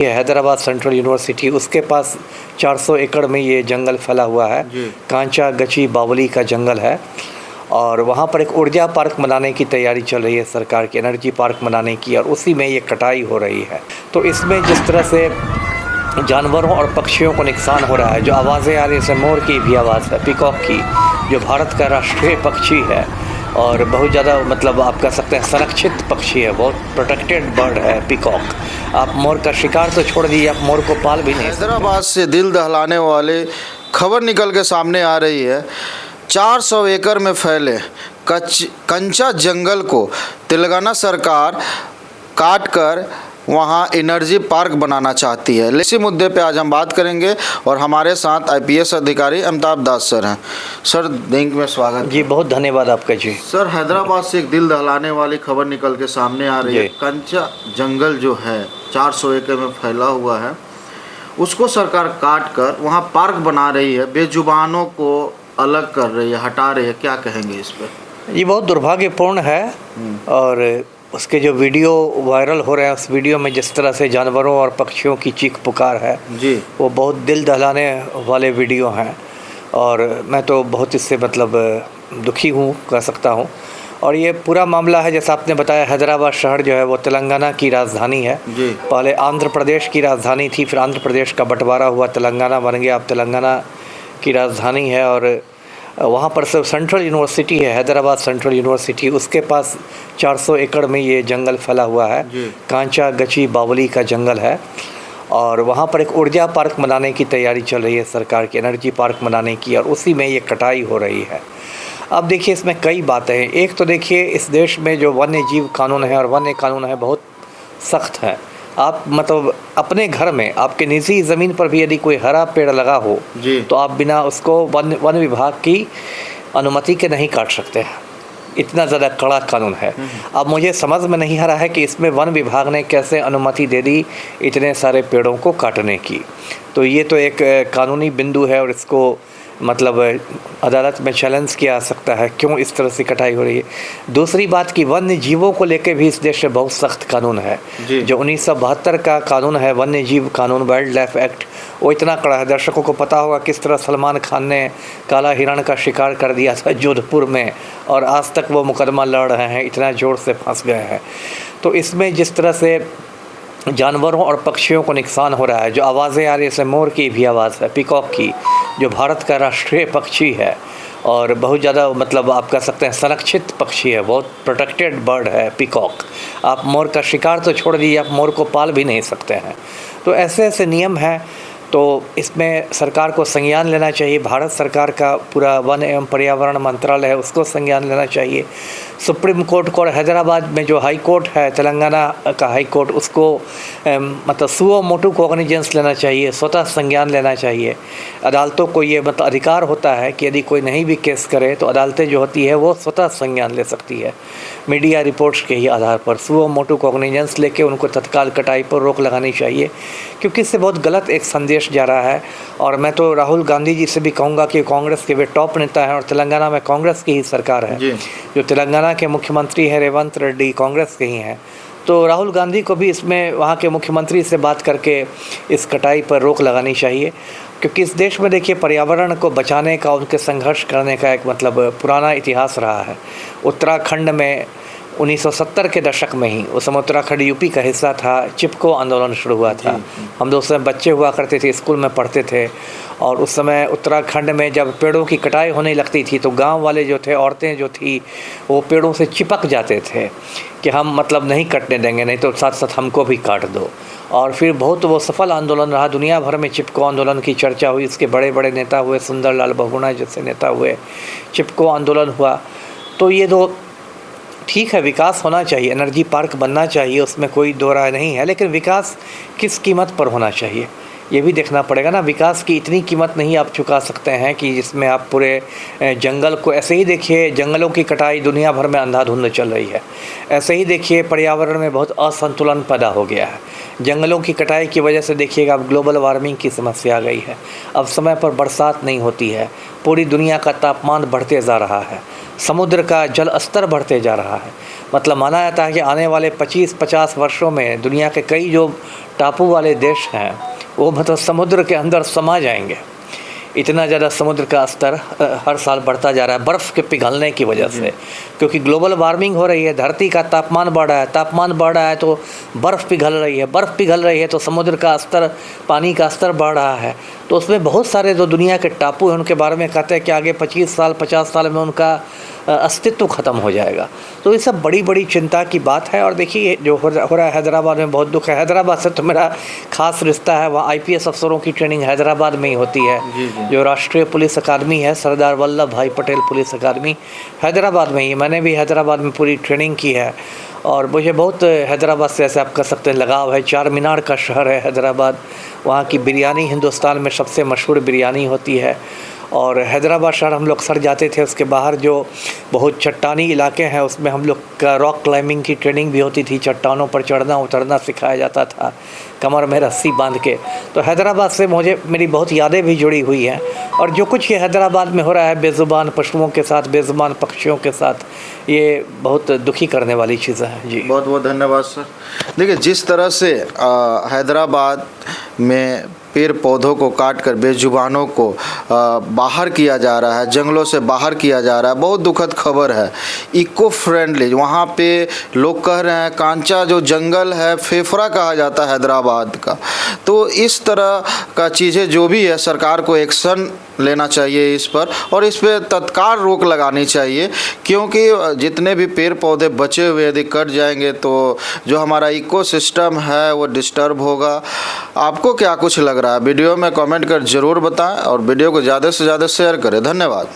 ये Hyderabad central university, उसके पास 400 एकड़ में ये जंगल फैला हुआ है। कांचा गची बावली का जंगल है और वहाँ पर एक ऊर्जा पार्क बनाने की तैयारी चल रही है सरकार की, एनर्जी पार्क बनाने की, और उसी में ये कटाई हो रही है। तो इसमें जिस तरह से जानवरों और पक्षियों को नुकसान हो रहा है, जो आवाज़ें आ रही हैं, जैसे मोर की भी आवाज़ है, पीकॉक की, जो भारत का राष्ट्रीय पक्षी है और बहुत ज़्यादा मतलब आप कह सकते हैं संरक्षित पक्षी है, बहुत प्रोटेक्टेड बर्ड है पीकॉक। आप मोर का शिकार तो छोड़ दीजिए, आप मोर को पाल भी नहीं। हैदराबाद से दिल दहलाने वाले खबर निकल के सामने आ रही है। 400 एकड़ में फैले कंचा जंगल को तेलंगाना सरकार काट कर वहाँ एनर्जी पार्क बनाना चाहती है। इसी मुद्दे पे आज हम बात करेंगे और हमारे साथ आईपीएस अधिकारी अमिताभ दास सर हैं। सर, बैंक में स्वागत जी, बहुत धन्यवाद आपका जी। सर, हैदराबाद से एक दिल दहलाने वाली खबर निकल के सामने आ रही है। कंचा जंगल जो है 400 एकड़ में फैला हुआ है, उसको सरकार काट कर वहाँ पार्क बना रही है, बेजुबानों को अलग कर रही है, हटा रही है। क्या कहेंगे इस पर? ये बहुत दुर्भाग्यपूर्ण है और उसके जो वीडियो वायरल हो रहे हैं, उस वीडियो में जिस तरह से जानवरों और पक्षियों की चीख पुकार है जी, वो बहुत दिल दहलाने वाले वीडियो हैं और मैं तो बहुत इससे मतलब दुखी हूँ कह सकता हूँ। और ये पूरा मामला है, जैसा आपने बताया, हैदराबाद शहर जो है वो तेलंगाना की राजधानी है जी। पहले आंध्र प्रदेश की राजधानी थी, फिर आंध्र प्रदेश का बंटवारा हुआ, तेलंगाना बन गया, अब तेलंगाना की राजधानी है। और वहाँ पर से सेंट्रल यूनिवर्सिटी है, हैदराबाद सेंट्रल यूनिवर्सिटी, उसके पास 400 एकड़ में ये जंगल फैला हुआ है। कांचा गची बावली का जंगल है और वहाँ पर एक ऊर्जा पार्क बनाने की तैयारी चल रही है सरकार की, एनर्जी पार्क बनाने की, और उसी में ये कटाई हो रही है। अब देखिए, इसमें कई बातें हैं। एक तो देखिए, इस देश में जो वन्य जीव कानून है और वन्य कानून है बहुत सख्त है। आप मतलब अपने घर में, आपके निजी ज़मीन पर भी यदि कोई हरा पेड़ लगा हो तो आप बिना उसको वन विभाग की अनुमति के नहीं काट सकते हैं। इतना ज़्यादा कड़ा कानून है। अब मुझे समझ में नहीं आ रहा है कि इसमें वन विभाग ने कैसे अनुमति दे दी इतने सारे पेड़ों को काटने की। तो ये तो एक कानूनी बिंदु है और इसको मतलब अदालत में चैलेंज किया जा सकता है, क्यों इस तरह से कटाई हो रही है। दूसरी बात कि वन्य जीवों को लेकर भी इस देश में बहुत सख्त कानून है। जो 1972 का कानून है, वन्य जीव कानून, वाइल्ड लाइफ एक्ट, वो इतना कड़ा है। दर्शकों को पता होगा किस तरह सलमान खान ने काला हिरण का शिकार कर दिया था जोधपुर में, और आज तक वो मुकदमा लड़ रहे हैं, इतना ज़ोर से फंस गए हैं। तो इसमें जिस तरह से जानवरों और पक्षियों को नुकसान हो रहा है, जो आवाज़ें आ रही हैं, जैसे मोर की भी आवाज़ है, पीकॉक की, जो भारत का राष्ट्रीय पक्षी है और बहुत ज़्यादा मतलब आप कह सकते हैं संरक्षित पक्षी है, बहुत प्रोटेक्टेड बर्ड है पीकॉक। आप मोर का शिकार तो छोड़ दीजिए, आप मोर को पाल भी नहीं सकते हैं। तो ऐसे ऐसे नियम हैं, तो इसमें सरकार को संज्ञान लेना चाहिए। भारत सरकार का पूरा वन एवं पर्यावरण मंत्रालय है, उसको संज्ञान लेना चाहिए। सुप्रीम कोर्ट को, और हैदराबाद में जो हाई कोर्ट है, तेलंगाना का हाई कोर्ट, उसको मतलब सुओ मोटू कॉग्निजेंस लेना चाहिए, स्वतः संज्ञान लेना चाहिए। अदालतों को ये मतलब अधिकार होता है कि यदि कोई नहीं भी केस करे तो अदालतें जो होती है वो स्वतः संज्ञान ले सकती है, मीडिया रिपोर्ट्स के ही आधार पर सुओ मोटू कॉग्निजेंस लेके उनको तत्काल कटाई पर रोक लगानी चाहिए, क्योंकि इससे बहुत गलत एक संदेश जा रहा है। और मैं तो राहुल गांधी जी से भी कहूँगा कि कांग्रेस के वे टॉप नेता हैं और तेलंगाना में कांग्रेस की ही सरकार है, जो तेलंगाना के मुख्यमंत्री हैं रेवंत रेड्डी कांग्रेस के ही हैं। तो राहुल गांधी को भी इसमें वहाँ के मुख्यमंत्री से बात करके इस कटाई पर रोक लगानी चाहिए, क्योंकि इस देश में देखिए पर्यावरण को बचाने का, उनके संघर्ष करने का एक मतलब पुराना इतिहास रहा है। उत्तराखंड में 1970 के दशक में ही, उस समय उत्तराखंड यूपी का हिस्सा था, चिपको आंदोलन शुरू हुआ था। हम लोग उस समय बच्चे हुआ करते थे, स्कूल में पढ़ते थे, और उस समय उत्तराखंड में जब पेड़ों की कटाई होने लगती थी तो गांव वाले जो थे, औरतें जो थी, वो पेड़ों से चिपक जाते थे कि हम मतलब नहीं कटने देंगे, नहीं तो साथ साथ हमको भी काट दो। और फिर बहुत वो सफल आंदोलन रहा, दुनिया भर में चिपको आंदोलन की चर्चा हुई, इसके बड़े बड़े नेता हुए, सुंदरलाल बहुगुणा जैसे नेता हुए, चिपको आंदोलन हुआ। तो ये दो ठीक है, विकास होना चाहिए, एनर्जी पार्क बनना चाहिए, उसमें कोई दो राय नहीं है, लेकिन विकास किस कीमत पर होना चाहिए ये भी देखना पड़ेगा ना। विकास की इतनी कीमत नहीं आप चुका सकते हैं कि जिसमें आप पूरे जंगल को, ऐसे ही देखिए जंगलों की कटाई दुनिया भर में अंधाधुंध चल रही है। ऐसे ही देखिए पर्यावरण में बहुत असंतुलन पैदा हो गया है। जंगलों की कटाई की वजह से देखिएगा अब ग्लोबल वार्मिंग की समस्या आ गई है, अब समय पर बरसात नहीं होती है, पूरी दुनिया का तापमान बढ़ते जा रहा है, समुद्र का जल स्तर बढ़ते जा रहा है। मतलब माना जाता है कि आने वाले 25-50 वर्षों में दुनिया के कई जो टापू वाले देश हैं वो मतलब समुद्र के अंदर समा जाएंगे। इतना ज़्यादा समुद्र का स्तर हर साल बढ़ता जा रहा है बर्फ़ के पिघलने की वजह से, क्योंकि ग्लोबल वार्मिंग हो रही है, धरती का तापमान बढ़ रहा है, तापमान बढ़ रहा है तो बर्फ़ पिघल रही है, बर्फ़ पिघल रही है तो समुद्र का स्तर, पानी का स्तर बढ़ रहा है। तो उसमें बहुत सारे जो दुनिया के टापू हैं उनके बारे में कहते हैं कि आगे 25 साल 50 साल में उनका अस्तित्व ख़त्म हो जाएगा। तो ये सब बड़ी बड़ी चिंता की बात है। और देखिए जो हो रहा है हैदराबाद में, बहुत दुख है। हैदराबाद से तो मेरा खास रिश्ता है, वहाँ IPS अफसरों की ट्रेनिंग हैदराबाद में ही होती है। जो राष्ट्रीय पुलिस अकादमी है, सरदार वल्लभ भाई पटेल पुलिस अकादमी, हैदराबाद में ही, मैंने भी हैदराबाद में पूरी ट्रेनिंग की है। और मुझे बहुत हैदराबाद से ऐसे आप कह सकते हैं लगाव है। 4 मीनार का शहर है हैदराबाद, वहाँ की बिरयानी हिंदुस्तान में सबसे मशहूर बिरयानी होती है। और हैदराबाद शहर हम लोग अक्सर जाते थे, उसके बाहर जो बहुत चट्टानी इलाके हैं उसमें हम लोग का रॉक क्लाइंबिंग की ट्रेनिंग भी होती थी, चट्टानों पर चढ़ना उतरना सिखाया जाता था कमर में रस्सी बांध के। तो हैदराबाद से मुझे मेरी बहुत यादें भी जुड़ी हुई हैं। और जो कुछ ये हैदराबाद में हो रहा है बेज़ुबान पशुओं के साथ, बेज़ुबान पक्षियों के साथ, ये बहुत दुखी करने वाली चीज़ें हैं। जी बहुत बहुत धन्यवाद सर। देखिए जिस तरह से हैदराबाद में पेड़ पौधों को काटकर बेजुबानों को बाहर किया जा रहा है, जंगलों से बाहर किया जा रहा है, बहुत दुखद खबर है। इको फ्रेंडली वहाँ पे लोग कह रहे हैं कांचा जो जंगल है फेफड़ा कहा जाता है हैदराबाद का। तो इस तरह का चीज़ें जो भी है सरकार को एक्शन लेना चाहिए इस पर, और इस पर तत्काल रोक लगानी चाहिए, क्योंकि जितने भी पेड़ पौधे बचे हुए यदि कट जाएंगे तो जो हमारा इकोसिस्टम है वो डिस्टर्ब होगा। आपको क्या कुछ लग रहा है वीडियो में कमेंट कर ज़रूर बताएं और वीडियो को ज़्यादा से ज़्यादा शेयर करें। धन्यवाद।